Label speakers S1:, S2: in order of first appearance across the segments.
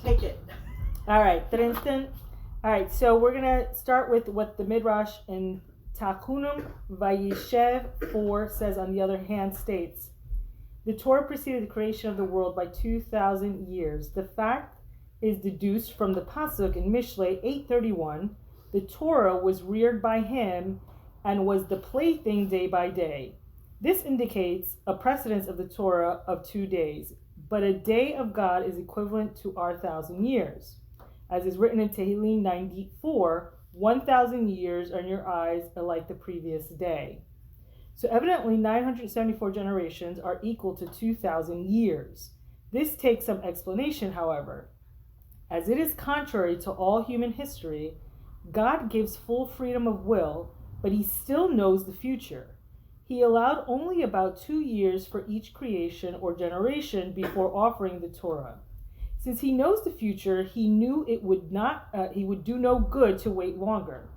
S1: Take it.
S2: All right. All right. So we're gonna start with what the Midrash in Tachunum Vayishev 4 says. On the other hand, states the Torah preceded the creation of the world by 2,000 years. The fact is deduced from the pasuk in Mishlei 8:31. The Torah was reared by him and was the plaything day by day. This indicates a precedence of the Torah of 2 days, but a day of God is equivalent to our 1,000 years. As is written in Tehillim 94, 1,000 years in your eyes are like the previous day. So evidently 974 generations are equal to 2,000 years. This takes some explanation, however. As it is contrary to all human history, God gives full freedom of will, but he still knows the future. He allowed only about 2 years for each creation or generation before offering the Torah. Since he knows the future, he knew he would do no good to wait longer.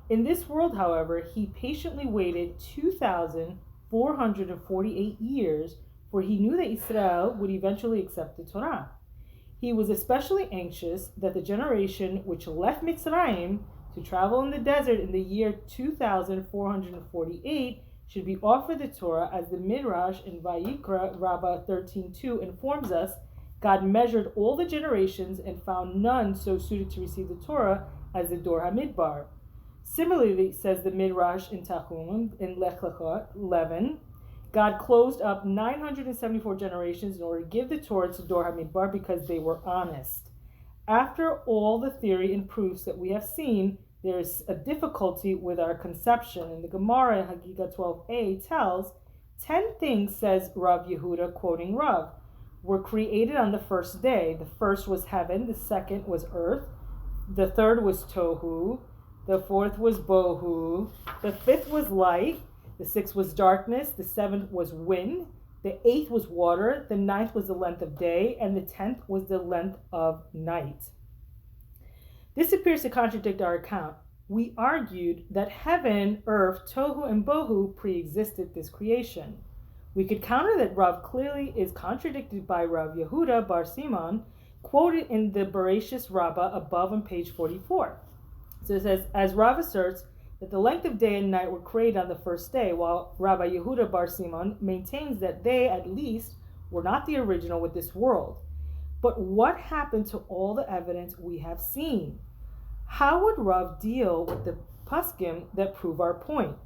S2: In this world, however, he patiently waited 2,448 years, for he knew that Israel would eventually accept the Torah. He was especially anxious that the generation which left Mitzrayim to travel in the desert in the year 2,448 should be offered the Torah, as the Midrash in Vayikra Rabbah 13:2 informs us. God measured all the generations and found none so suited to receive the Torah as the Dor HaMidbar. Similarly, says the Midrash in Tachum in Lech Lecha 11, God closed up 974 generations in order to give the Torah to Dor HaMidbar because they were honest. After all the theory and proofs that we have seen, there is a difficulty with our conception. And the Gemara in Hagiga 12a tells, 10 things, says Rav Yehuda, quoting Rav, were created on the first day. The first was heaven, the second was earth, the third was tohu, the fourth was bohu, the fifth was light, the sixth was darkness, the seventh was wind, the eighth was water, the ninth was the length of day, and the 10th was the length of night. This appears to contradict our account. We argued that heaven, earth, tohu, and bohu pre-existed this creation. We could counter that Rav clearly is contradicted by Rav Yehuda Bar Simon, quoted in the Bereshis Rabbah above on page 44. So it says, as Rav asserts that the length of day and night were created on the first day, while Rabbi Yehuda Bar Simon maintains that they, at least, were not the original with this world. But what happened to all the evidence we have seen? How would Rav deal with the paskim that prove our point?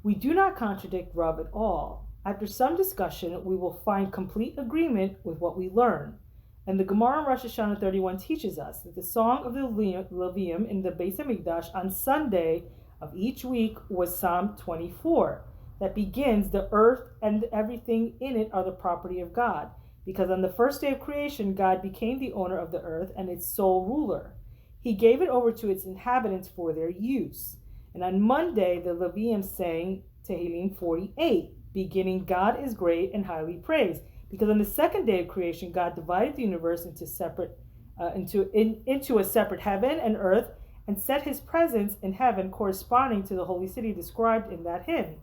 S2: We do not contradict Rav at all. After some discussion, we will find complete agreement with what we learn. And the Gemara in Rosh Hashanah 31 teaches us that the song of the Levium in the Beis HaMikdash on Sunday of each week was Psalm 24, that begins, the earth and everything in it are the property of God, because on the first day of creation, God became the owner of the earth and its sole ruler. He gave it over to its inhabitants for their use. And on Monday, the Levium sang Tehillim 48, beginning, God is great and highly praised, because on the second day of creation, God divided the universe into a separate heaven and earth, and set his presence in heaven corresponding to the holy city described in that hymn.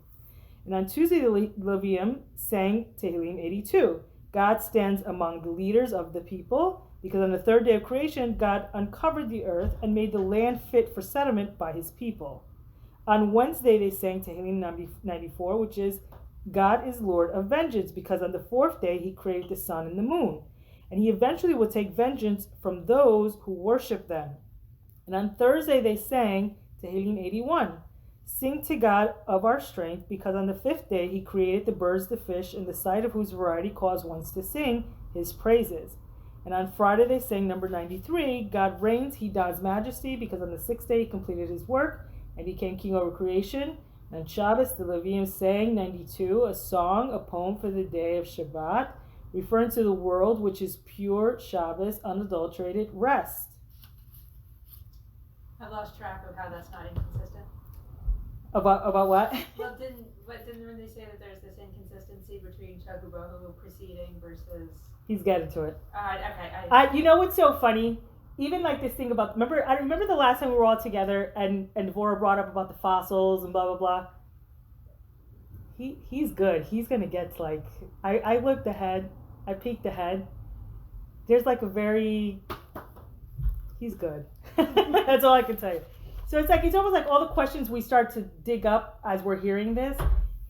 S2: And on Tuesday, the Levium sang Tehillim 82. God stands among the leaders of the people, because on the third day of creation, God uncovered the earth and made the land fit for settlement by his people. On Wednesday, they sang Tehillim 94, which is, God is Lord of vengeance, because on the fourth day, he created the sun and the moon, and he eventually will take vengeance from those who worship them. And on Thursday they sang Tehillim 81, sing to God of our strength, because on the fifth day he created the birds, the fish, and the sight of whose variety caused one to sing his praises. And on Friday they sang number 93, God reigns, he dons majesty, because on the sixth day he completed his work and became king over creation. And on Shabbos the Levium sang 92, a song, a poem for the day of Shabbat, referring to the world which is pure Shabbos, unadulterated rest.
S3: I've lost track of how that's not inconsistent.
S2: About what?
S3: Well, didn't when they say that there's this inconsistency between Tohu Bohu preceding versus?
S2: He's getting to it.
S3: Okay.
S2: You know what's so funny? Even like this thing about I remember the last time we were all together and Dvorah brought up about the fossils and blah blah blah. He's good. He's gonna get like I looked ahead. I peeked ahead. There's like a very He's good. That's all I can tell you. So it's almost like all the questions we start to dig up as we're hearing this,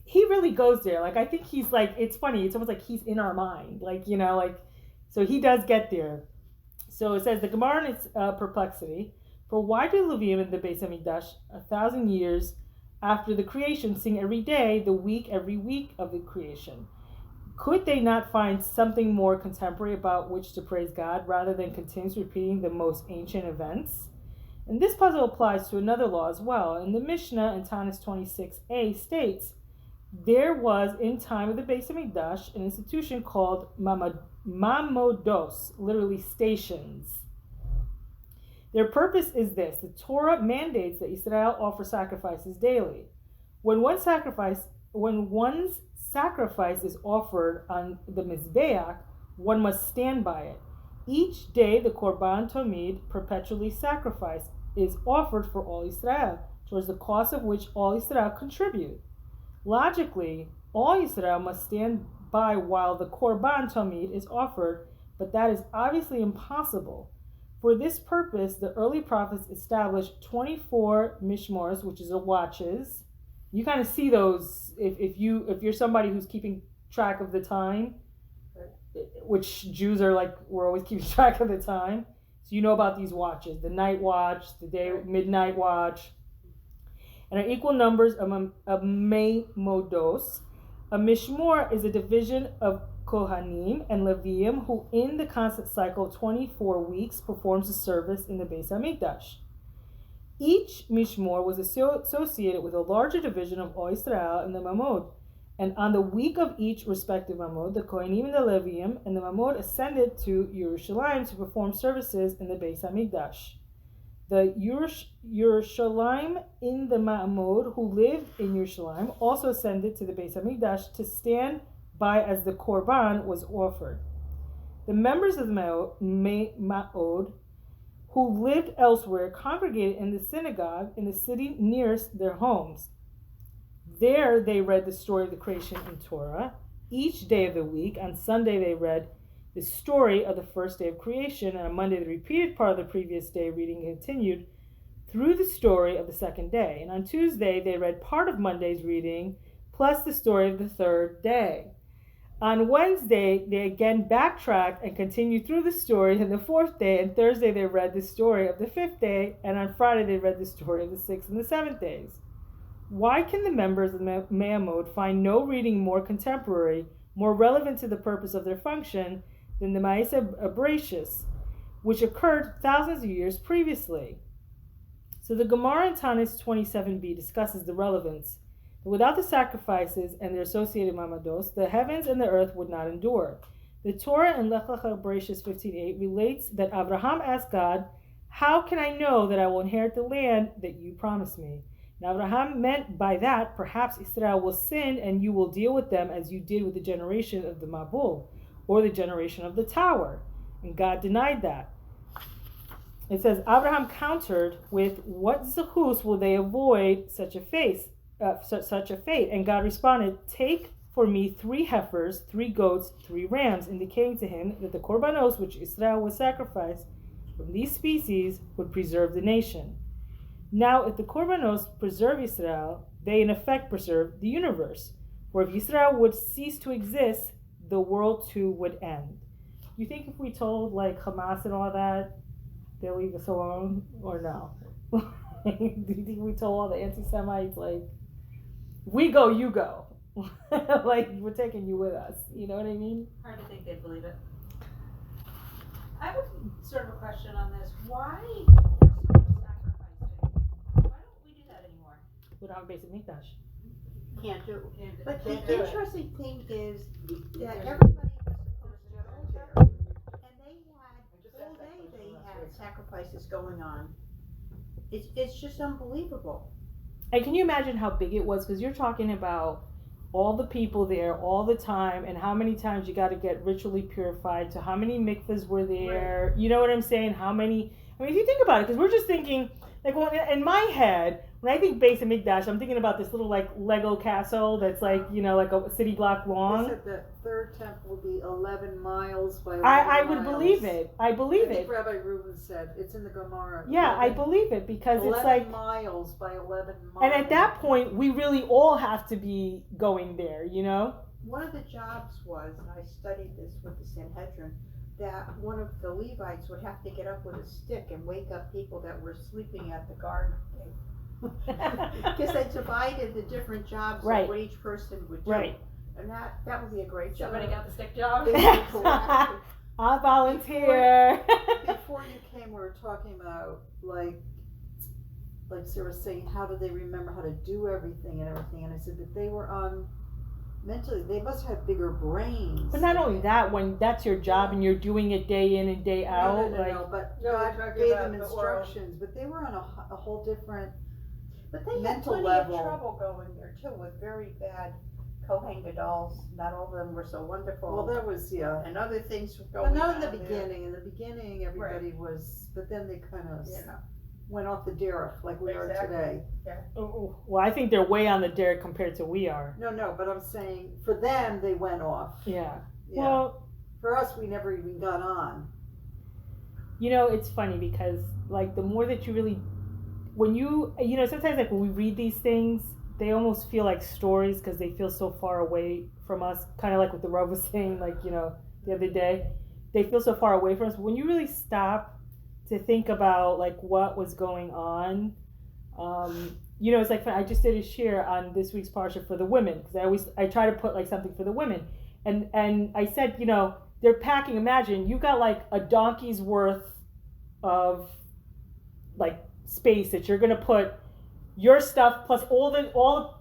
S2: he really goes there. Like, I think he's like, it's funny. It's almost like he's in our mind. Like, so he does get there. So it says, the Gemara in its perplexity, for why do Levim in the Beis Hamikdash 1,000 years after the creation sing every day, every week of the creation? Could they not find something more contemporary about which to praise God rather than continuously repeating the most ancient events? And this puzzle applies to another law as well. In the Mishnah in Tanis 26a states, there was in time of the Beis Hamikdash an institution called mamodos, literally stations. Their purpose is this: the Torah mandates that Israel offer sacrifices daily. When one's sacrifice is offered on the Mizbeach, one must stand by it. Each day, the Korban Tomid, perpetually sacrifice, is offered for all Israel, towards the cost of which all Israel contribute. Logically, all Israel must stand by while the Korban Tomid is offered, but that is obviously impossible. For this purpose, the early prophets established 24 mishmors, which is the watches. You kind of see those if you're somebody who's keeping track of the time, which Jews are like, we're always keeping track of the time. So you know about these watches: the night watch, the midnight watch, and are equal numbers of meimodos. A mishmor is a division of Kohanim and Leviim who, in the constant cycle of 24 weeks, performs a service in the Beis Hamikdash. Each mishmor was associated with a larger division of all Israel in the Mamod, and on the week of each respective Mamod, the Kohanim and the Leviim and the Mamod ascended to Yerushalayim to perform services in the Beis Hamikdash. The Yerushalayim in the Mamod who lived in Yerushalayim also ascended to the Beis Hamikdash to stand by as the Korban was offered. The members of the Ma'od who lived elsewhere congregated in the synagogue in the city nearest their homes. There they read the story of the creation in Torah. Each day of the week, on Sunday they read the story of the first day of creation, and on Monday the repeated part of the previous day reading continued through the story of the second day. And on Tuesday they read part of Monday's reading plus the story of the third day. On Wednesday, they again backtracked and continued through the story in the fourth day, and Thursday they read the story of the fifth day, and on Friday they read the story of the sixth and the seventh days. Why can the members of the Me'amod find no reading more contemporary, more relevant to the purpose of their function than the Ma'aseh Bereshis, which occurred thousands of years previously? So the Gemara in Tanis 27b discusses the relevance. Without the sacrifices and their associated mamados, the heavens and the earth would not endure. The Torah in Lech Lecha Bereshis 15:8 relates that Abraham asked God, "How can I know that I will inherit the land that you promised me?" Now Abraham meant by that, perhaps Israel will sin and you will deal with them as you did with the generation of the Mabul, or the generation of the tower. And God denied that. It says, Abraham countered with, "What zechus will they avoid such a fate?" And God responded, "Take for me 3 heifers, 3 goats, 3 rams," indicating to him that the korbanos which Israel would sacrifice from these species would preserve the nation. Now, if the korbanos preserve Israel, they in effect preserve the universe. For if Israel would cease to exist, the world too would end. You think if we told like Hamas and all that, they'll leave us alone, or no? Do you think we told all the anti-Semites, like, we go, you go. Like, we're taking you with us. You know what I mean?
S3: Hard to think they'd believe it. I have sort of a question on this. Why there's so much sacrificing? Why don't we do that anymore?
S2: We don't have a basic mikdash.
S1: Can't do it.
S3: But
S1: The
S3: the
S1: interesting thing is that everybody was supposed to go there, and they had all day they had sacrifices going on. It's just unbelievable.
S2: And can you imagine how big it was? Because you're talking about all the people there all the time, and how many times you got to get ritually purified, to how many mikvahs were there. Right. You know what I'm saying? How many? I mean, if you think about it, because we're just thinking, like, well, in my head, when I think Beis Hamikdash, I'm thinking about this little like Lego castle that's like, you know, like a city block
S4: They
S2: long.
S4: said the third temple will be 11 miles by 11
S2: I would
S4: miles.
S2: believe it. I
S4: I
S2: believe
S4: think
S2: it.
S4: Rabbi Reuben said it's in the Gemara.
S2: Yeah, I
S4: 11
S2: believe it because
S4: 11
S2: it's like,
S4: miles by 11 miles.
S2: and at that point, we really all have to be going there, you know?
S1: One of the jobs was, and I studied this with the Sanhedrin, that one of the Levites would have to get up with a stick and wake up people that were sleeping at the garden gate. Because they divided the different jobs
S2: Right.
S1: of what each person would do.
S2: Right.
S1: And that would be a great job.
S3: Somebody got the stick job.
S2: I'll volunteer.
S4: Before you came, we were talking about like Sarah was saying, how do they remember how to do everything and everything? And I said that they were on mentally, they must have bigger brains.
S2: But not only that, when that's your job and you're doing it day in and day out,
S4: No, but
S3: No,
S4: God
S3: we're talking
S4: gave
S3: about
S4: them
S3: the oral.
S4: instructions. But they were on a whole different.
S1: But they had
S4: mental
S1: plenty
S4: level.
S1: of trouble going there too with very bad Kohen Gadol's. Not all of them were so wonderful.
S4: Well, that was
S1: and other things were
S4: But
S1: going
S4: not
S1: on
S4: in the
S1: there.
S4: beginning. In the beginning, everybody was. But then they kind of
S1: Yeah.
S4: went off the derech like we are
S1: Exactly.
S4: today.
S2: well, I think they're way on the derrick compared to we are.
S4: No, but I'm saying for them they went off.
S2: Yeah.
S4: Yeah.
S2: Well,
S4: For us, we never even got on.
S2: you know, it's funny because like the more that you really, when you know, sometimes like when we read these things, they almost feel like stories because they feel so far away from us. Kind of like what the Rav was saying, like, you know, the other day, they feel so far away from us. But when you really stop to think about like what was going on, you know, it's like I just did a share on this week's parsha for the women because I try to put like something for the women, and I said, you know, they're packing. Imagine you got like a donkey's worth of like space that you're gonna put your stuff plus all the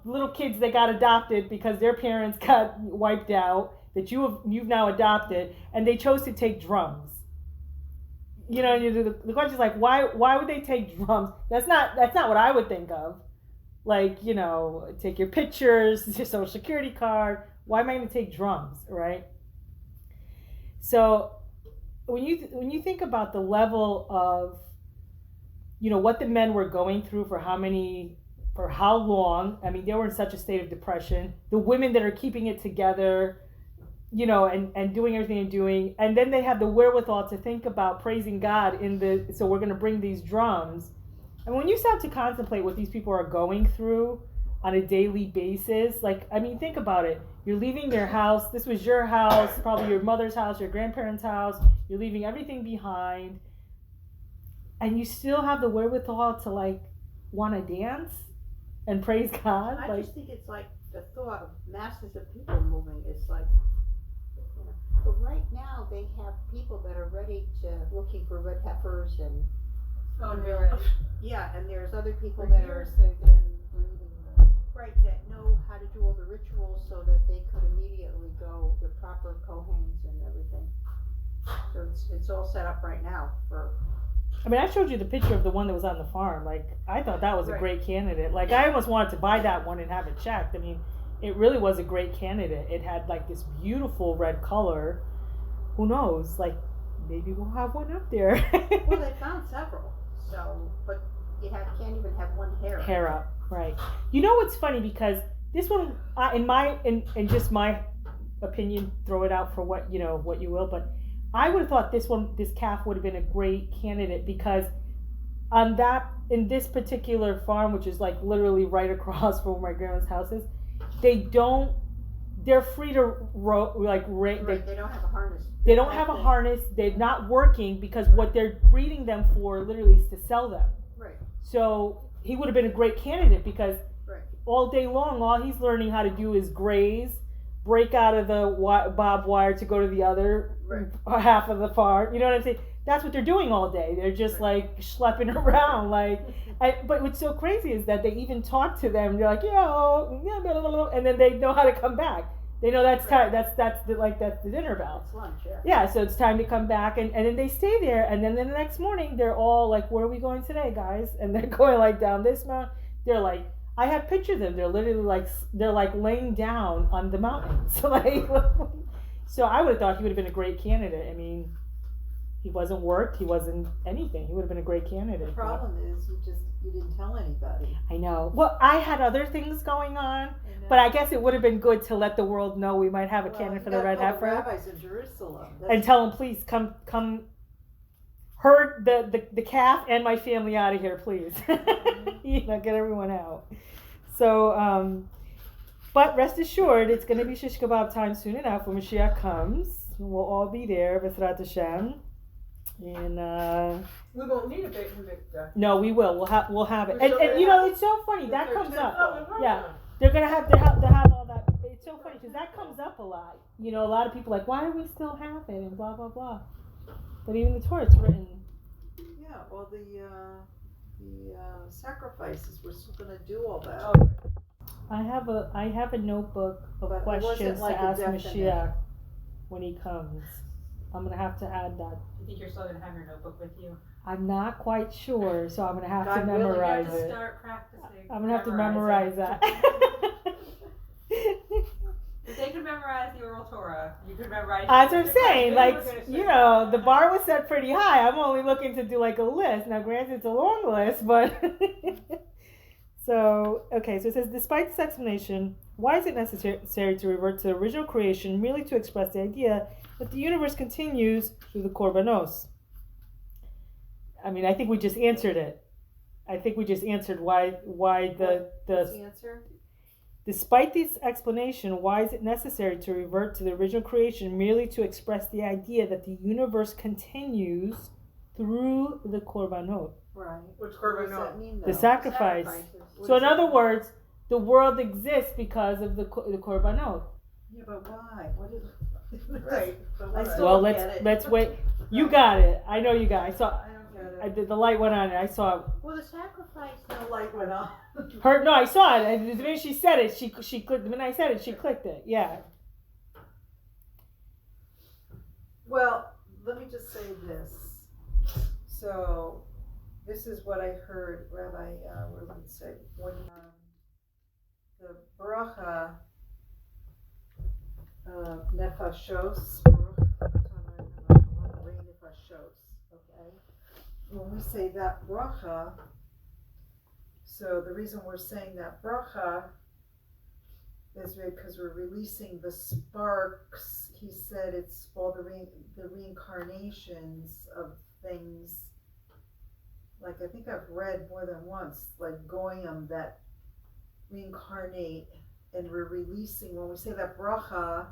S2: little kids that got adopted because their parents got wiped out that you've now adopted, and they chose to take drums. You know, the question is like, why would they take drums? That's not what I would think of. Like, you know, take your pictures, your social security card. Why am I going to take drums, right? So when you think about the level of, you know, what the men were going through for how long, I mean, they were in such a state of depression. The women that are keeping it together, you know, and doing everything they're doing, and then they have the wherewithal to think about praising God so we're going to bring these drums. And when you start to contemplate what these people are going through on a daily basis, like, I mean, think about it. You're leaving their house. This was your house, probably your mother's house, your grandparents' house. You're leaving everything behind, and you still have the wherewithal to like want to dance and praise God.
S1: I
S2: like,
S1: just think it's like the thought of masses of people moving is like, you know. But right now they have people that are ready to looking for red heifers and
S3: Oh, no.
S1: yeah, and there's other people
S4: For
S1: that
S4: years
S1: are
S4: they've been breeding them.
S1: right that know how to do all the rituals so that they could immediately go the proper Kohens and everything. So it's all set up right now for.
S2: I mean, I showed you the picture of the one that was on the farm. Like, I thought that was a
S1: Right.
S2: great candidate. Like, I almost wanted to buy that one and have it checked. I mean, it really was a great candidate. It had like this beautiful red color. Who knows? Like, maybe we'll have one up there.
S1: Well, they found several. So, but can't even have one hair.
S2: Hair up, right? You know what's funny, because this one, in just my opinion, throw it out for what you will, but I would have thought this calf would have been a great candidate because in this particular farm, which is like literally right across from where my grandma's house is, they're free to
S1: Right, they don't have a harness.
S2: They don't have a harness. They're not working because what they're breeding them for literally is to sell them.
S1: Right.
S2: So he would have been a great candidate because
S1: Right.
S2: all day long, all he's learning how to do is graze, break out of the barbed wire to go to the other half of the farm. You know what I'm saying? That's what they're doing all day. They're just like schlepping around. But what's so crazy is that they even talk to them. They're like, yeah, blah, blah, blah, and then they know how to come back. They know that's time. That's the dinner bell.
S1: It's lunch, yeah.
S2: Yeah, so it's time to come back, and then they stay there, and then the next morning they're all like, "Where are we going today, guys?" And they're going like down this mountain. They're like, I have pictures of them. They're literally like laying down on the mountain. So so I would have thought he would have been a great candidate. I mean, He wasn't worked. He wasn't anything. He would have been a great
S4: The
S2: candidate.
S4: problem is you didn't tell anybody.
S2: I know. Well, I had other things going on, but I guess it would have been good to let the world know we might have a candidate for the red
S4: The
S2: heifer,
S4: rabbis in Jerusalem.
S2: and tell them, please come herd the calf and my family out of here, please. Get everyone out. So, but rest assured, it's going to be shish kebab time soon enough when Mashiach comes. We'll all be there, B'ezrat Hashem. And
S5: We won't need a bait and Victor.
S2: no, we will. We'll have it.
S5: We're still
S2: And
S5: gonna
S2: you know,
S5: have
S2: it's so funny that
S5: the
S2: comes
S5: 13th.
S2: up.
S5: Oh, we're
S2: Yeah.
S5: right.
S2: They're gonna have all that. It's so funny because that comes up a lot. You know, a lot of people are like, why do we still have it and blah blah blah. But even the Torah, it's written.
S4: Yeah, well, the sacrifices, we're still gonna do all that.
S5: Oh,
S2: I have a notebook of
S4: But it wasn't
S2: questions
S4: like
S2: to
S4: a
S2: ask
S4: definite.
S2: Mashiach when he comes. I'm gonna have to add that.
S3: You think you're still gonna have your notebook with you?
S2: I'm not quite sure, so I'm gonna have to
S4: God willing, you
S3: You have
S2: memorize
S3: to
S2: it.
S3: start practicing.
S2: I'm gonna have to memorize that.
S3: If they could memorize the oral Torah, you could memorize.
S2: That's what I'm saying.
S5: They
S2: Like,
S5: were gonna say
S2: you know,
S5: that.
S2: the bar was set pretty high. I'm only looking to do like a list. Now, granted, it's a long list, but. So, okay, so it says, despite this explanation, why is it necessary to revert to the original creation merely to express the idea that the universe continues through the korbanos? I mean, I think we just answered it. I think we just answered why
S4: What's
S2: the
S4: the answer?
S2: despite this explanation, why is it necessary to revert to the original creation merely to express the idea that the universe continues through the korbanot,
S4: Right.
S5: Which
S4: What
S5: Korban
S4: does that mean, though?
S2: the sacrifice?
S1: Sacrifices.
S2: So in other words, the world exists because of the korbanot.
S4: Yeah, but why? What is
S5: Right. But
S4: I
S5: what?
S4: still
S2: Well,
S4: don't get it.
S2: let's wait. You got it. I know you got it. I saw.
S4: I don't get
S2: I
S4: it.
S2: did. The light went on. And I saw
S1: Well, the sacrifice,
S4: The light went on.
S2: her. No, I saw it. And the minute she said it, she clicked. The minute I said it, she clicked it. Yeah.
S4: Well, let me just say this. So, this is what I heard Rabbi Reuben say when the bracha nefashos, okay? When we say that bracha, so the reason we're saying that bracha is because we're releasing the sparks. He said it's all the reincarnations of things. Like I think I've read more than once, like goyim that reincarnate, and we're releasing. When we say that bracha,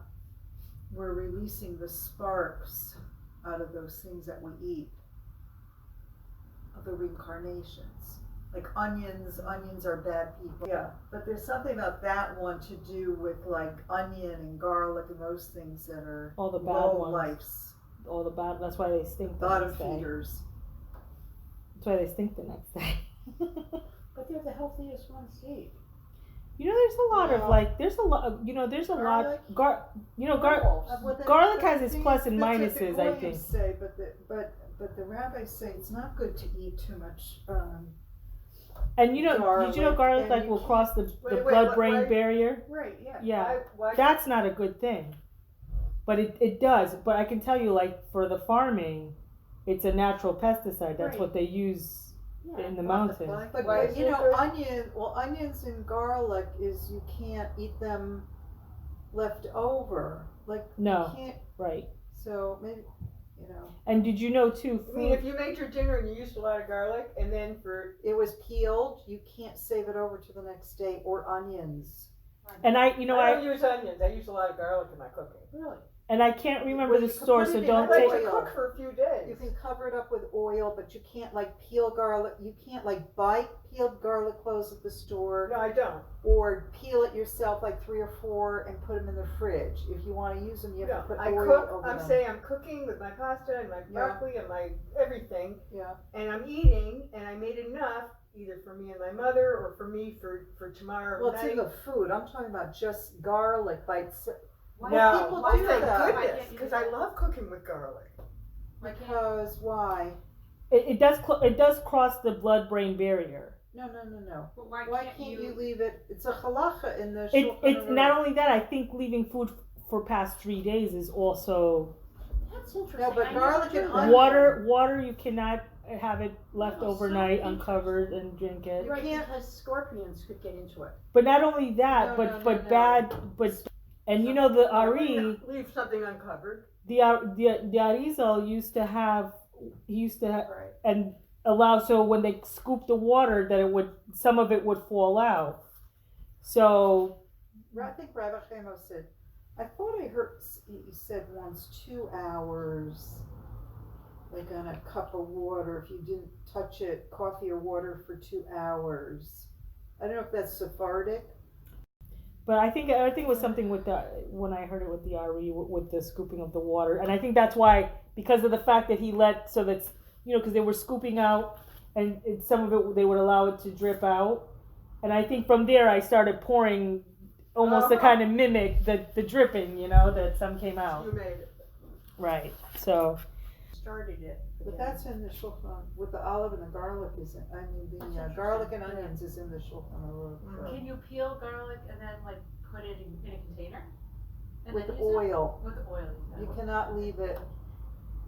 S4: we're releasing the sparks out of those things that we eat, of the reincarnations. Like onions are bad people. Yeah, but there's something about that one to do with like onion and garlic and those things that are
S2: All the bad
S4: low
S2: ones.
S4: lifes,
S2: All the bad. That's why they stink. The
S4: bottom
S2: next day.
S4: feeders.
S2: That's why they stink the next day.
S1: but they're the healthiest ones to eat.
S2: You know, there's a lot
S4: Yeah.
S2: of like. There's a lot. You know, there's a
S1: Garlic?
S2: lot.
S4: Well,
S2: Garlic has its
S4: thing
S2: plus
S4: is,
S2: and
S4: that's what
S2: minuses,
S4: the
S2: I
S4: goyim
S2: think.
S4: Say, but the rabbis say it's not good to eat too much.
S2: And you know, did you know garlic
S4: Garlic,
S2: like
S4: and
S2: will
S4: you
S2: cross the
S5: Wait,
S2: blood-brain
S5: why-
S2: barrier?
S4: Right. Yeah.
S2: Yeah,
S5: Why?
S2: that's not a good thing. But it does. But I can tell you, like for the farming, it's a natural pesticide. That's
S1: Right.
S2: what they use
S1: Yeah.
S2: in the mountain.
S4: But
S5: Why is
S4: you
S5: it
S4: know,
S5: good?
S4: onions and garlic is you can't eat them left over. Like
S2: No.
S4: you can't.
S2: Right.
S4: So maybe you know
S2: And did you know too?
S5: I mean, if
S2: Food,
S5: you made your dinner and you used a lot of garlic, and then for
S4: it was peeled. You can't save it over to the next day, or onions.
S2: and I
S5: I don't use onions. I use a lot of garlic in my cooking.
S1: Really?
S2: and I can't remember
S4: Well,
S2: the
S4: you could
S2: store,
S4: put
S2: so
S4: it in
S2: don't
S5: I
S2: take.
S5: like to
S4: oil.
S5: cook for a few days.
S4: You can cover it up with oil, but you can't like peel garlic. You can't like buy peeled garlic cloves at the store,
S5: No, I don't.
S4: or peel it yourself, like 3 or 4, and put them in the fridge. If you want to use them, you
S5: No,
S4: have to put
S5: I
S4: oil
S5: cook.
S4: over
S5: I'm
S4: them.
S5: saying I'm cooking with my pasta and my
S4: Yeah.
S5: broccoli and my everything,
S4: Yeah.
S5: and I'm eating, and I made enough either for me and my mother or for me for tomorrow
S4: Well, it's
S5: night.
S4: in the food. I'm talking about just garlic bites.
S3: Why
S5: No,
S3: can't-
S4: people
S5: oh,
S4: do
S5: thank
S4: that.
S3: Why
S5: goodness,
S3: can't you
S5: because
S3: do
S5: I
S3: that?
S5: love cooking with garlic.
S3: Why can't-
S4: Because why?
S2: It does. It does cross the blood-brain barrier.
S4: No.
S3: But why
S4: Why
S3: can't
S4: can't
S3: you?
S4: you leave it? It's a halacha in the
S2: It's
S4: Shulchan
S2: not
S4: Aruch.
S2: only that. I think leaving food for past 3 days is also.
S1: That's That's interesting.
S4: No, but
S1: I
S4: garlic
S1: never
S4: and
S1: knew that.
S4: onion-
S2: Water, you cannot have it left
S1: Oh, so
S2: overnight
S1: interesting.
S2: uncovered and drink it.
S1: Right,
S4: can't-
S1: because scorpions could get into it.
S2: But not only that,
S4: No,
S2: but
S4: no, no,
S2: but
S4: no.
S2: bad, but and you know the
S5: I
S2: Ari,
S5: wouldn't leave something uncovered.
S2: the Arizal used to have, he used to have,
S1: Right.
S2: and allow, so when they scoop the water that it would, some of it would fall out. So
S4: I think Rabbi Chemo said, I thought I heard, he said once 2 hours, like on a cup of water, if you didn't touch it, coffee or water for 2 hours. I don't know if that's Sephardic.
S2: but I think it was something with the, when I heard it with the Ari, with the scooping of the water, and I think that's why, because of the fact that he let, so that's, you know, because they were scooping out, and some of it they would allow it to drip out, and I think from there I started pouring, almost to kind of mimic the dripping, you know, that some came out.
S5: You made it.
S2: Right. So
S1: Started it.
S4: But that's in the Shulchan, with the olive and the garlic is in, I mean, the garlic and onions is in the Shulchan Aruch.
S3: Can you peel garlic and then like put it in a container? And
S4: With
S3: then use it?
S4: oil.
S3: With oil.
S4: You cannot leave it.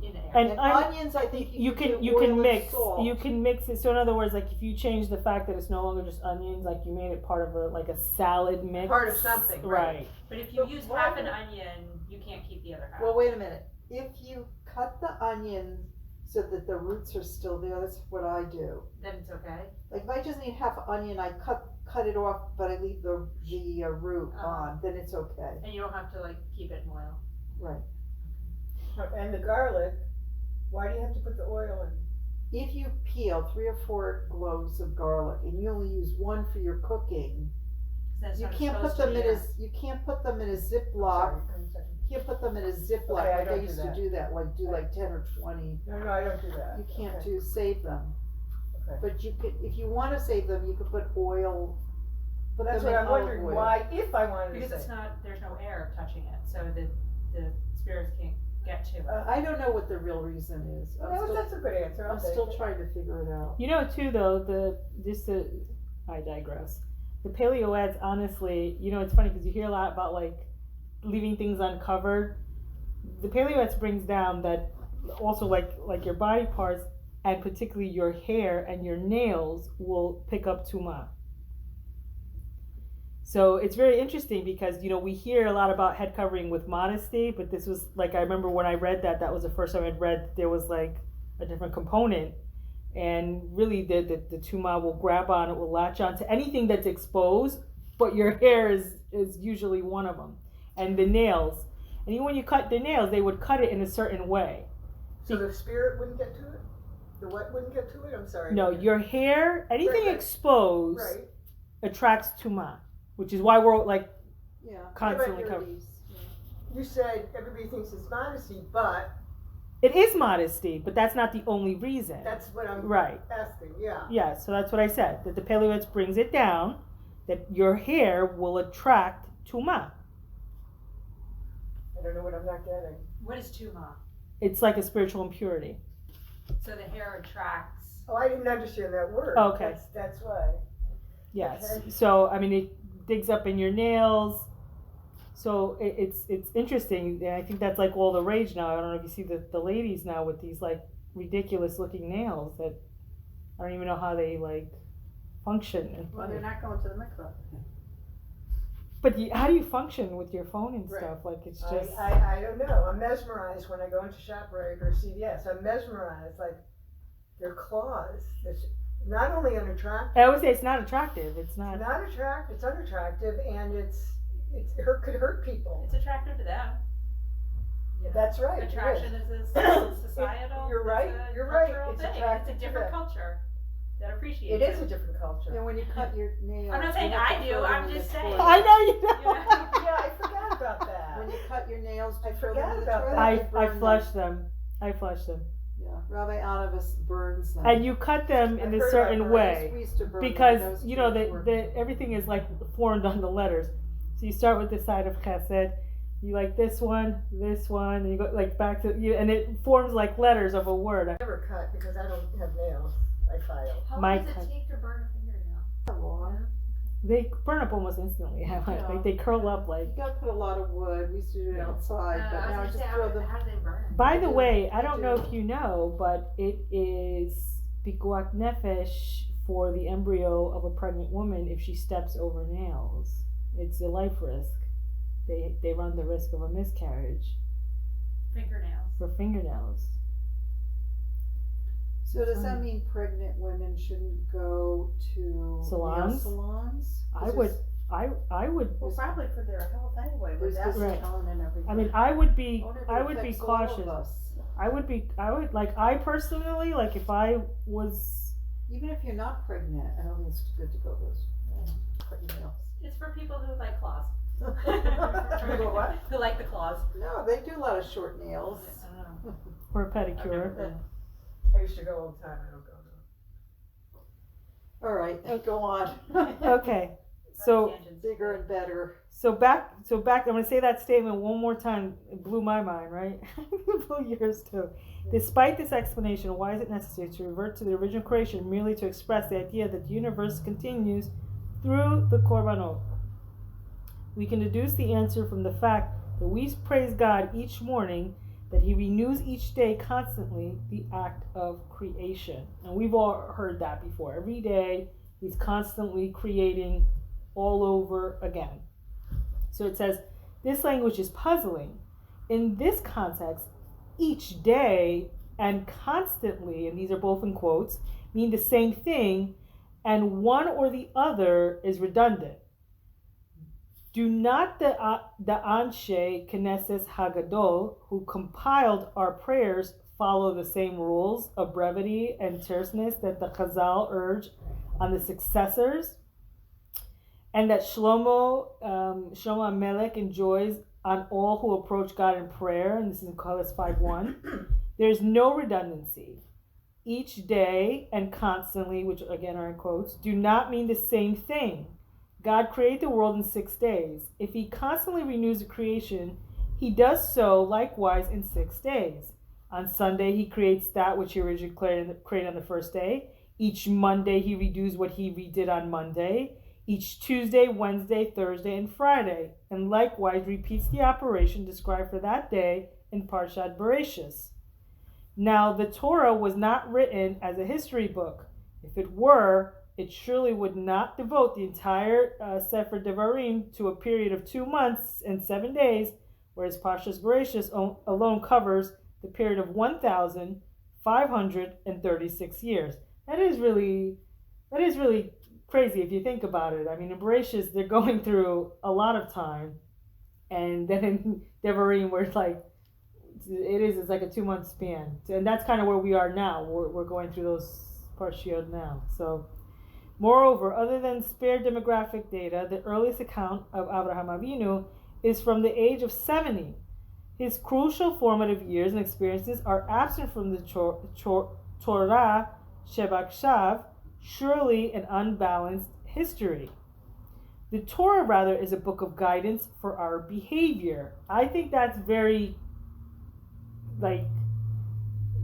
S3: In air.
S2: And
S4: And
S2: on-
S4: onions, I think
S2: you
S4: can
S2: can
S4: do
S2: you
S4: oil
S2: can
S4: and
S2: mix
S4: salt.
S2: you can mix it. So in other words, like if you change the fact that it's no longer just onions, like you made it part of a like a salad mix.
S5: Part of something, right.
S3: But if you
S5: But
S3: use
S5: why
S3: half an
S5: would-
S3: onion, you can't keep the other half.
S4: Well, wait a minute. If you cut the onion so that the roots are still there, that's what I do.
S3: Then it's okay.
S4: Like if I just need half onion, I cut it off, but I leave the root
S3: Uh-huh.
S4: on. Then it's okay.
S3: And you don't have to like keep it in oil.
S4: Right.
S5: And the garlic, why do you have to put the oil in?
S4: If you peel 3 or 4 cloves of garlic and you only use one for your cooking,
S3: 'Cause then it's
S4: you
S3: not
S4: can't put
S3: exposed to
S4: them
S3: the
S4: in
S3: air.
S4: you can't put them in a
S5: Sorry,
S4: Ziploc.
S5: I'm sorry.
S4: You can't put them in a Ziploc
S5: Okay, I
S4: like I
S5: don't do
S4: used to
S5: that.
S4: do that. Like do like 10 or 20.
S5: No, I don't do that.
S4: You can't
S5: Okay.
S4: save them.
S5: Okay.
S4: But you could, if you want to save them, you could put oil. Put
S5: That's
S4: them
S5: what
S4: in
S5: I'm wondering,
S4: olive oil.
S5: why, if I wanted
S3: Because
S5: to
S3: it's
S5: say.
S3: not, there's no air touching it, so the spirits can't get to it.
S4: I don't know what the real reason is.
S5: That's a good answer, I'll
S4: I'm
S5: take
S4: still
S5: it.
S4: trying to figure it out.
S2: You know too though I digress. The paleoads, honestly, you know, it's funny because you hear a lot about like leaving things uncovered. The paleoads brings down that also like your body parts and particularly your hair and your nails will pick up tuma. So it's very interesting because, you know, we hear a lot about head covering with modesty, but this was like, I remember when I read that was the first time I'd read there was like a different component. And really the tuma will grab on, it will latch on to anything that's exposed, but your hair is usually one of them. And the nails. And even when you cut the nails, they would cut it in a certain way.
S5: So the spirit wouldn't get to it? The what wouldn't get to it? I'm sorry.
S2: No, your hair, anything
S5: Right.
S2: exposed
S5: Right.
S2: attracts tuma, which is why we're like
S4: Yeah.
S2: constantly
S4: Here,
S2: covered.
S4: these. Yeah.
S5: You said everybody thinks it's modesty, but
S2: It is modesty, but that's not the only reason.
S5: that's what I'm
S2: Right.
S5: asking, yeah.
S2: Yeah, so that's what I said. That the paleoads brings it down, that your hair will attract tuma.
S5: I don't know what I'm not getting.
S3: What is tuma?
S2: It's like a spiritual impurity.
S3: So the hair attracts.
S5: Oh, I didn't understand that word.
S2: Okay.
S5: That's why.
S2: Yes.
S5: Okay.
S2: So I mean, it digs up in your nails. So it's interesting, and I think that's like all the rage now. I don't know if you see the ladies now with these like ridiculous looking nails that I don't even know how they like function.
S1: Well, they're not going to the mikvah.
S2: But how do you function with your phone and
S5: Right.
S2: stuff? Like it's just.
S5: I don't know. I'm mesmerized when I go into ShopRite or CVS. I'm mesmerized. Like, their claws. It's not only unattractive.
S2: I would say it's not attractive. It's not.
S5: It's unattractive, and it could hurt people.
S3: It's attractive to them. You know,
S5: That's right. it is.
S3: Attraction is a societal.
S5: You're right,
S3: it's a
S5: you're right,
S3: cultural
S5: it's
S3: thing.
S5: attractive
S3: It's
S5: to
S3: a different
S5: them.
S3: culture that appreciates
S5: It is a different culture.
S4: And when you cut your nails,
S3: I'm not saying
S4: you have to
S3: I do,
S4: throw them
S3: I'm
S4: in the
S3: just saying.
S4: toilet.
S2: I know you
S3: You
S2: know.
S3: know?
S5: Yeah, I forgot about that.
S4: When you cut your nails, do
S5: I
S4: you throw
S5: forgot
S4: them in the
S5: about
S4: toilet?
S5: that.
S4: or you
S2: I
S4: burn
S2: flush
S4: them?
S2: them. I flush them.
S4: Yeah, Rabbi Anavas burns them.
S2: And you cut them in
S5: I've
S2: a
S5: heard
S2: certain
S5: about
S2: way.
S4: We used to burn them.
S2: Because
S4: Those
S2: you know
S4: kids were-
S2: the everything is like formed on the letters. So you start with the side of chesed, you like this one, and you go like back to you, and it forms like letters of a word.
S5: I never cut because I don't have nails. I file.
S3: How
S2: My
S3: long does
S2: cut-
S3: it take to burn a fingernail?
S4: Long.
S2: They burn up almost instantly. Like they curl up like.
S4: You gotta put a lot of wood. We used to do it outside, but now I just throw them.
S3: how do they burn?
S2: By the
S4: do,
S2: way, I
S4: they
S2: don't know
S4: do.
S2: if you know, but it is pikuach nefesh for the embryo of a pregnant woman if she steps over nails. It's a life risk. They run the risk of a miscarriage
S3: Fingernails.
S2: for fingernails.
S4: So does that mean pregnant women shouldn't go to
S2: Salons?
S4: nail salons?
S2: I would.
S1: Well, probably for their health anyway,
S4: There's
S1: with that
S2: Right.
S1: on and everything.
S2: I mean, I would be.
S4: wonder if it
S2: I would be
S4: affects all of
S2: cautious.
S4: us.
S2: I would like. I personally like if I was.
S4: Even if you're not pregnant, I don't think it's good to go to those pregnant nails.
S3: It's for people who like claws.
S5: People what?
S3: Who like the claws.
S4: No, they do a lot of short nails.
S2: Or a pedicure.
S5: I used to go all the time. I don't go now.
S4: All right, go on.
S2: Okay. So
S4: Bigger and better.
S2: So back. I'm going to say that statement one more time. It blew my mind, right? It blew yours too. Despite this explanation, why is it necessary to revert to the original creation merely to express the idea that the universe continues through the korbanot? We can deduce the answer from the fact that we praise God each morning, that He renews each day constantly the act of creation. And we've all heard that before. Every day, He's constantly creating all over again. So it says, this language is puzzling. In this context, each day and constantly, and these are both in quotes, mean the same thing, and one or the other is redundant. Do not the Anshe Knesset Hagadol, who compiled our prayers, follow the same rules of brevity and terseness that the Chazal urge on the successors, and that Shlomo Amelech enjoys on all who approach God in prayer? And this is in Koheles 5:1. There's no redundancy. Each day and constantly, which again are in quotes, do not mean the same thing. God created the world in 6 days. If He constantly renews the creation, He does so likewise in 6 days. On Sunday, He creates that which He originally created on the first day. Each Monday, He redoes what He redid on Monday. Each Tuesday, Wednesday, Thursday, and Friday. And likewise repeats the operation described for that day in Parshat Bereshis. Now, the Torah was not written as a history book. If it were, it surely would not devote the entire Sefer Devarim to a period of 2 months and 7 days, whereas Parshas Bereshis alone covers the period of 1,536 years. That is really crazy if you think about it. I mean, in Bereshis, they're going through a lot of time, and then in Devarim, where it's like it's like a 2 month span, and that's kind of where we are now. We're going through those parshiot now. So. Moreover, other than spare demographic data, the earliest account of Avraham Avinu is from the age of 70. His crucial formative years and experiences are absent from the Torah Shebakshav, surely an unbalanced history. The Torah, rather, is a book of guidance for our behavior. I think that's very, like,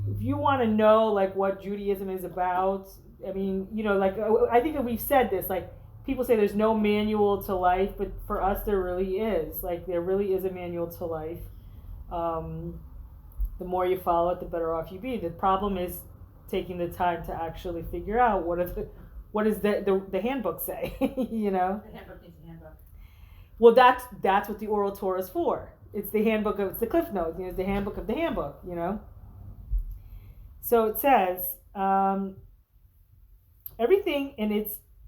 S2: if you want to know, like, what Judaism is about, I mean, like, I think that we've said this, like, people say there's no manual to life, but for us there really is. Like, there really is a manual to life. The more you follow it, the better off you be. The problem is taking the time to actually figure out what does the handbook say,
S3: The handbook needs a handbook.
S2: Well, that's what the oral Torah is for. It's the handbook it's the Cliff Notes, it's the handbook of the handbook, So it says, everything in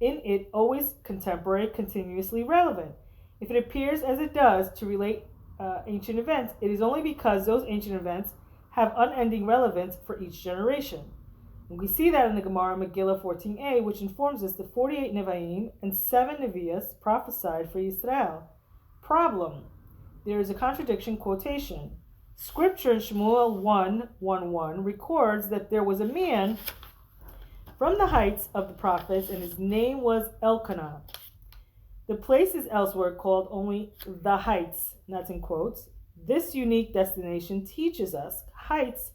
S2: it always contemporary, continuously relevant. If it appears as it does to relate ancient events, it is only because those ancient events have unending relevance for each generation. And we see that in the Gemara Megillah 14a, which informs us that 48 Nevi'im and 7 Nevi'as prophesied for Israel. Problem: there is a contradiction quotation. Scripture in Shmuel 1:1 records that there was a man from the heights of the prophets, and his name was Elkanah. The place is elsewhere called only the heights, and that's in quotes. This unique destination teaches us heights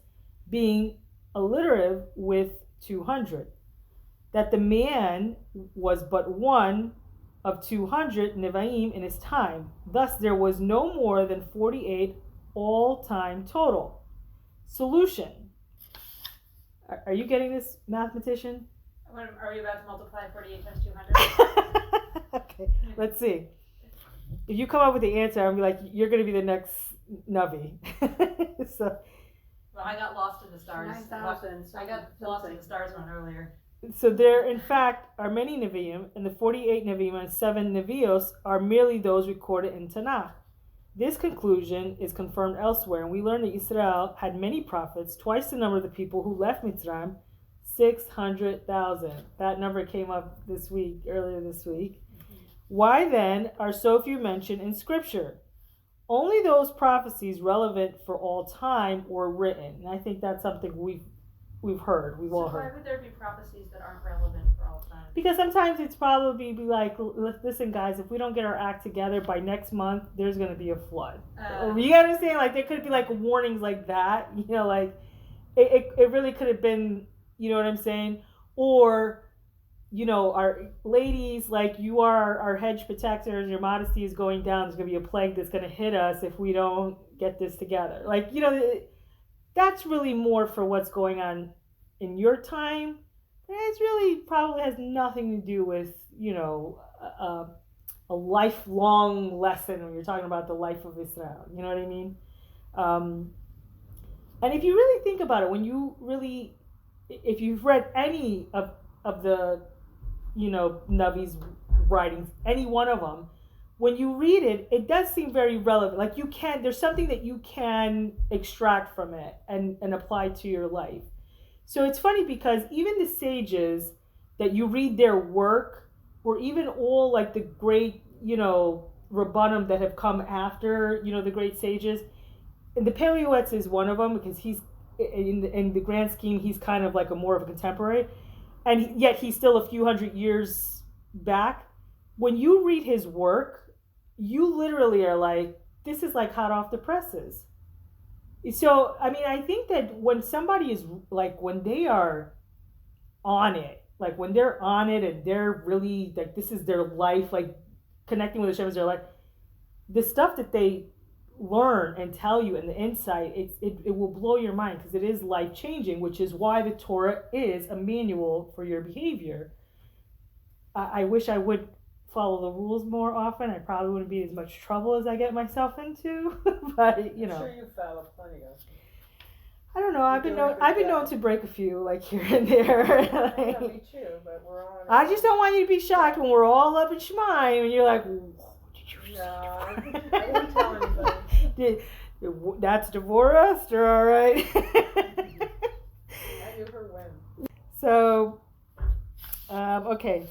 S2: being alliterative with 200, that the man was but one of 200 Nevi'im in his time. Thus, there was no more than 48 all-time total. Solution. Are you getting this, mathematician?
S3: Are we about to multiply 48 times 200?
S2: Okay, let's see. If you come up with the answer, I'll be like, you're going to be the next Navi. So,
S3: Well, I got lost in the stars.
S1: 9,000.
S3: I got lost in the stars one earlier.
S2: so there, in fact, are many Nevi'im, and the 48 Nevi'im and 7 Nevios are merely those recorded in Tanakh. This conclusion is confirmed elsewhere, and we learn that Israel had many prophets, twice the number of the people who left Mitzrayim, 600,000. That number came up earlier this week. Why then are so few mentioned in Scripture? Only those prophecies relevant for all time were written. And I think that's something we've heard. We've all heard.
S3: Why would there be prophecies that aren't relevant for all time?
S2: Because sometimes it's probably be like, listen, guys, if we don't get our act together by next month, there's going to be a flood. You understand? Like, there could be like warnings like that. You know, like it really could have been. You know what I'm saying? Or, you know, our ladies, like, you are our hedge protectors. Your modesty is going down. There's going to be a plague that's going to hit us if we don't get this together. Like, you know, that's really more for what's going on in your time. It really probably has nothing to do with, you know, a lifelong lesson when you're talking about the life of Israel. You know what I mean? And if you really think about it, if you've read any of the, you know, Navi's writings, any one of them, when you read it, it does seem very relevant. Like, there's something that you can extract from it and apply to your life. So it's funny because even the sages that you read their work, or even all like the great, you know, Rabbanim that have come after, you know, the great sages, and the Peleoetz is one of them because he's, in the grand scheme, he's kind of like more of a contemporary, and yet he's still a few hundred years back. When you read his work, you literally are like, this is like hot off the presses. So, I mean, I think that when somebody is like, when they are on it, like when they're on it and they're really like, this is their life, like connecting with Hashem is their life, the stuff that they learn and tell you and the insight, it will blow your mind because it is life changing, which is why the Torah is a manual for your behavior. I wish I would follow the rules more often. I probably wouldn't be as much trouble as I get myself into, but you know.
S5: I'm sure you follow plenty of them.
S2: I don't know. I've been known to break a few, like here and there.
S5: Yeah, me too, but we're on.
S2: I just don't want you to be shocked when we're all up in Shemaim and you're like, what did you
S5: No,
S2: say?
S5: I wouldn't tell anybody.
S2: That's Devorah Esther, all right.
S5: I knew her when.
S2: So, okay.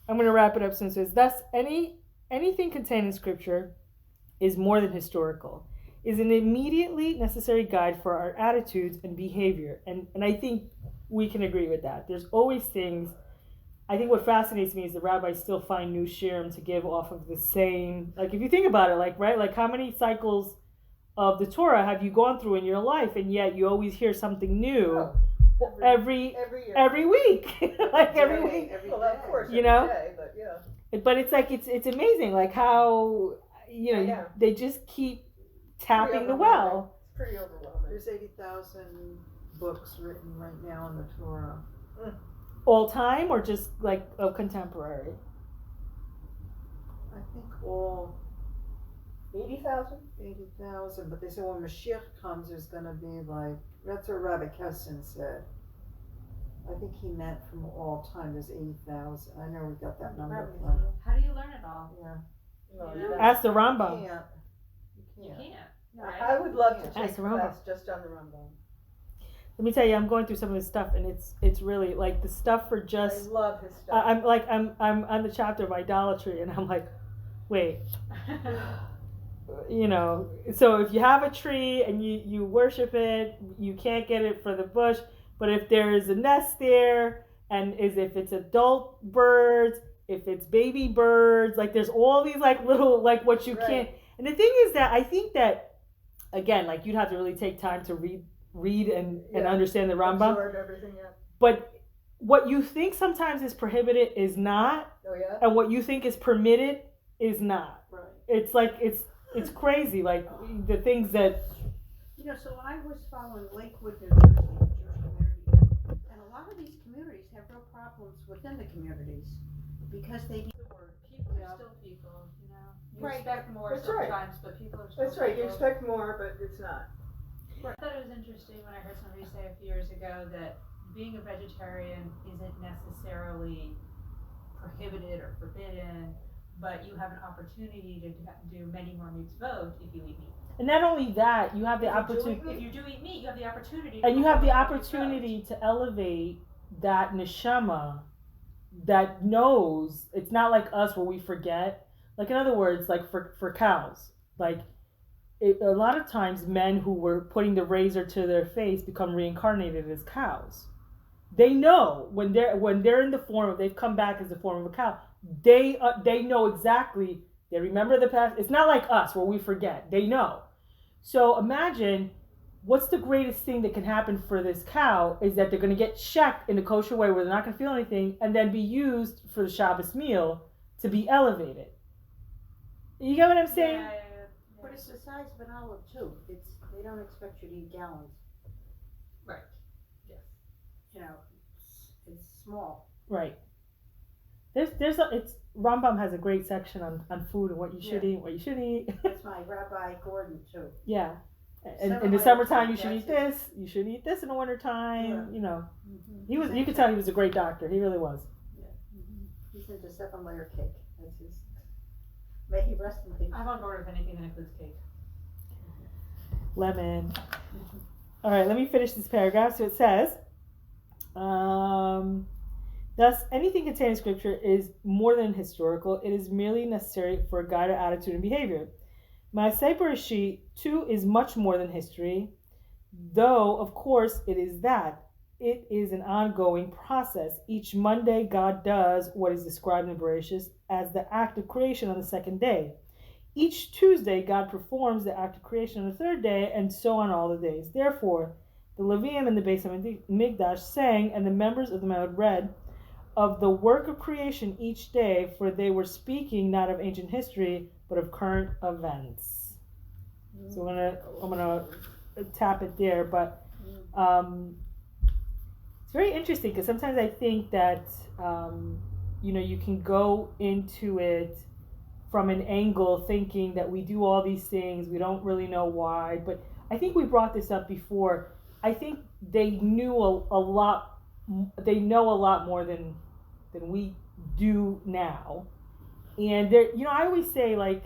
S2: I'm going to wrap it up soon. It says, thus, anything contained in Scripture is more than historical, is an immediately necessary guide for our attitudes and behavior. And I think we can agree with that. There's always things. I think what fascinates me is the rabbis still find new shirim to give off of the same, like if you think about it, like, right, like how many cycles of the Torah have you gone through in your life, and yet you always hear something new every
S5: year.
S2: every week. Like every week.
S5: Well, of course,
S2: you know?
S5: every day, but yeah.
S2: But it's like it's amazing, like how, you know,
S5: Yeah.
S2: they just keep tapping the well.
S5: It's pretty overwhelming.
S4: There's 80,000 books written right now in the Torah.
S2: All time or just like of contemporary?
S4: I think all
S5: 80,000?
S4: 80,000, but they say when Mashiach comes, there's going to be like, that's what Rabbi Kessin said. I think he meant from all time, there's 80,000. I know we got that number from.
S3: How do you learn it all?
S4: Yeah.
S5: No,
S3: Yeah.
S5: you
S2: Ask the
S4: You
S2: Rambam.
S4: can't.
S3: You
S4: You can't.
S3: can't.
S5: can't.
S3: Right?
S5: I would love to
S2: Ask
S5: take
S2: the
S5: a
S2: Rambam.
S5: class just on the Rambam.
S2: Let me tell you, I'm going through some of his stuff, and it's really like the stuff for
S5: I
S2: just.
S5: love his stuff.
S2: I'm on the chapter of idolatry, and I'm like, wait, you know. So if you have a tree and you worship it, you can't get it for the bush. But if there is a nest there, and if it's adult birds, if it's baby birds, like there's all these like little like what you
S5: Right.
S2: can't. And the thing is that I think that again, like you'd have to really take time to read and
S5: Yeah.
S2: understand the Rambam.
S5: Absorb everything, yeah.
S2: But what you think sometimes is prohibited is not,
S5: Oh, yeah?
S2: and what you think is permitted is not.
S4: Right.
S2: It's like it's crazy. Like the things that
S1: You know, so I was following Lakewood, New Jersey, the Jewish community, and a lot of these communities have real problems within the communities because they
S3: The word, people
S4: Yeah.
S3: are still people, you know? You
S1: Right.
S3: expect more
S5: That's right.
S3: sometimes, but people are still
S5: That's right, you
S3: people.
S5: expect more, but it's not.
S3: I thought it was interesting when I heard somebody say a few years ago that being a vegetarian isn't necessarily prohibited or forbidden, but you have an opportunity to do many more mitzvot if you eat meat.
S2: and not only that, you have the opportunity
S3: If you do eat meat, you have the opportunity.
S2: and you have the
S3: perform more mitzvot.
S2: opportunity to elevate that neshama that knows. It's not like us where we forget. Like in other words, like for cows, like a lot of times men who were putting the razor to their face become reincarnated as cows. They know when they're in the form, they've come back as the form of a cow. They know exactly. They remember the past. It's not like us where we forget. They know. So imagine what's the greatest thing that can happen for this cow is that they're going to get shecht in a kosher way where they're not going to feel anything, and then be used for the Shabbos meal to be elevated. You get what I'm saying?
S3: Yeah.
S1: but it's the size of an olive too. They don't expect you to eat gallons.
S3: Right. Yes.
S1: You know, it's small.
S2: Right. It's Rambam has a great section on food and what you should eat, what you shouldn't eat.
S1: That's my Rabbi Gordon too.
S2: Yeah. And
S1: Seven
S2: in the
S1: layers
S2: summertime,
S1: of
S2: you should eat
S1: gases.
S2: this. You should eat this in the wintertime.
S1: Yeah.
S2: You know,
S1: Mm-hmm.
S2: you could tell he was a great doctor. He really was.
S1: He's into 7-layer cake. That's his. May he rest in peace.
S3: I'm on board with anything that includes cake.
S2: Lemon. All right, let me finish this paragraph. So it says, thus, anything contained in Scripture is more than historical. It is merely necessary for a guide of attitude and behavior. Maaseh Bereshit, too, is much more than history, though, of course, it is that. It is an ongoing process. Each Monday, God does what is described in Bereshit as the act of creation on the second day. Each Tuesday, God performs the act of creation on the third day, and so on all the days. Therefore, the Levium in the Beis Hamikdash sang, and the members of the Ma'od read of the work of creation each day, for they were speaking not of ancient history, but of current events. So I'm gonna tap it there, but it's very interesting because sometimes I think that you can go into it from an angle thinking that we do all these things, we don't really know why, but I think we brought this up before. I think they knew a lot. They know a lot more than we do now, and there. I always say, like,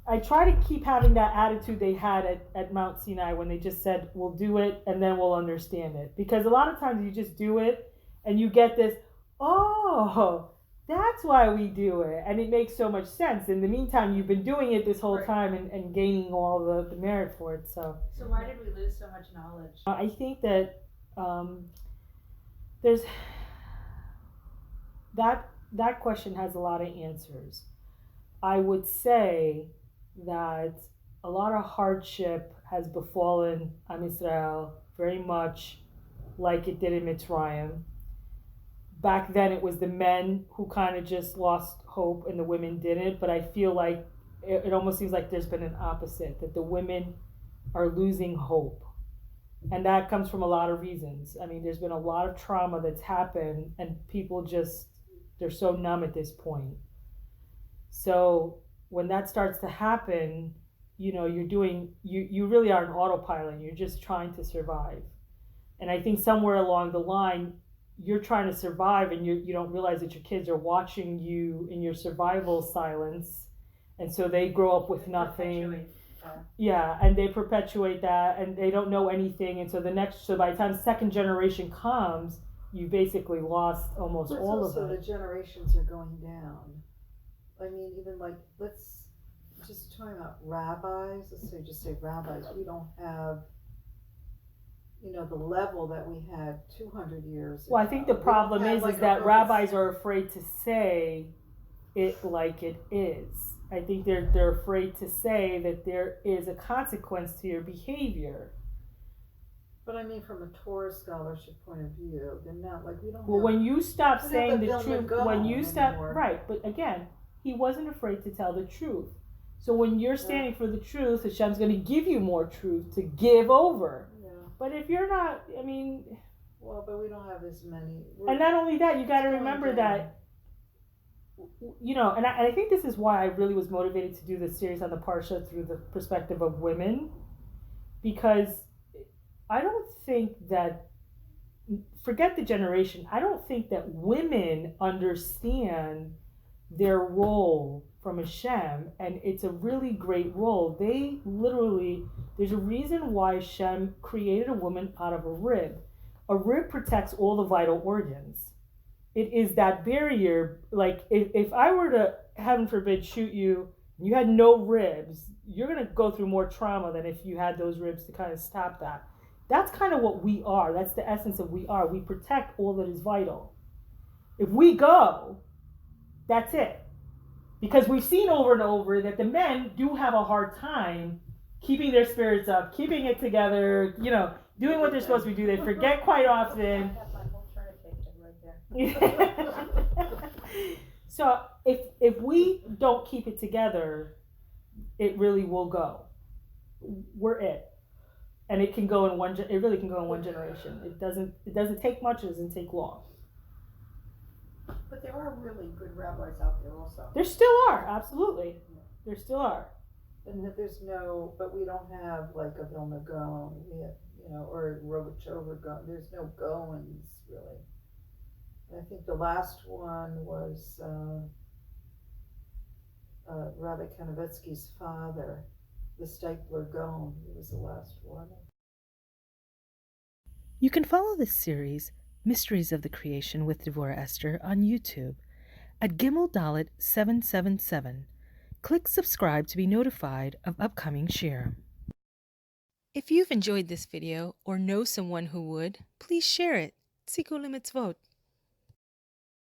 S2: I try to keep having that attitude they had at Mount Sinai when they just said, we'll do it and then we'll understand it. Because a lot of times you just do it and you get this, oh, that's why we do it. And it makes so much sense. In the meantime, you've been doing it this whole time and gaining all the merit for it. So
S3: why did we lose so much knowledge?
S2: I think that there's that question has a lot of answers. I would say that a lot of hardship has befallen Am Israel, very much like it did in Mitzrayim. Back then it was the men who kind of just lost hope and the women didn't, but I feel like it almost seems like there's been an opposite, that the women are losing hope. And that comes from a lot of reasons. I mean, there's been a lot of trauma that's happened and people they're so numb at this point. So when that starts to happen, you really are an autopilot. You're just trying to survive. And I think somewhere along the line, you're trying to survive and you don't realize that your kids are watching you in your survival silence. And so they grow up with nothing. Yeah, and they perpetuate that and they don't know anything. And so by the time second generation comes, you basically lost almost all of it.
S4: So the generations are going down. I mean, even like, let's just talking about rabbis, just say rabbis, we don't have, the level that we had 200 years ago.
S2: Well, I think the problem is that rabbis are afraid to say it like it is. I think they're afraid to say that there is a consequence to your behavior.
S4: But I mean, from a Torah scholarship point of view, they're not like we don't.
S2: Well,
S4: have,
S2: when you stop
S4: we don't
S2: saying
S4: have
S2: the
S4: Vilna
S2: truth, when you
S4: Gaon
S2: stop,
S4: anymore.
S2: right, but again, he wasn't afraid to tell the truth. So when you're standing for the truth, Hashem's going to give you more truth to give over.
S4: Yeah.
S2: But if you're not, I mean,
S4: Well, but we don't have as many.
S2: and not only that, you got to
S4: It's going
S2: remember
S4: down.
S2: that, you know, and I think this is why I really was motivated to do this series on the Parsha through the perspective of women, because I don't think that, forget the generation, I don't think that women understand their role from Hashem, and it's a really great role. They literally, there's a reason why Hashem created a woman out of a rib. A rib protects all the vital organs. It is that barrier. Like if I were to, heaven forbid, shoot you, and you had no ribs, you're gonna go through more trauma than if you had those ribs to kind of stop that. That's kind of what we are. That's the essence of we are. We protect all that is vital. If we go, that's it. Because we've seen over and over that the men do have a hard time keeping their spirits up, keeping it together, you know, doing what they're supposed to be doing. They forget quite often. So if we don't keep it together, it really will go. We're it. And it can go in one. It really can go in one generation. It doesn't take much. It doesn't take long.
S1: But there are really good rabbis out there also.
S2: There still are, absolutely. There still are.
S4: And that there's no, but we don't have like a Vilna Gaon, we have, you know, or Rogachover Gaon. There's no Goans really. And I think the last one was Rabbi Kanevetsky's father, the Steipler Gaon. He was the last one.
S6: You can follow this series, Mysteries of the Creation with Devorah Esther, on YouTube at Gimel Dalet 777. Click subscribe to be notified of upcoming shiurim. If you've enjoyed this video or know someone who would, please share it. Tziku lemitzvot.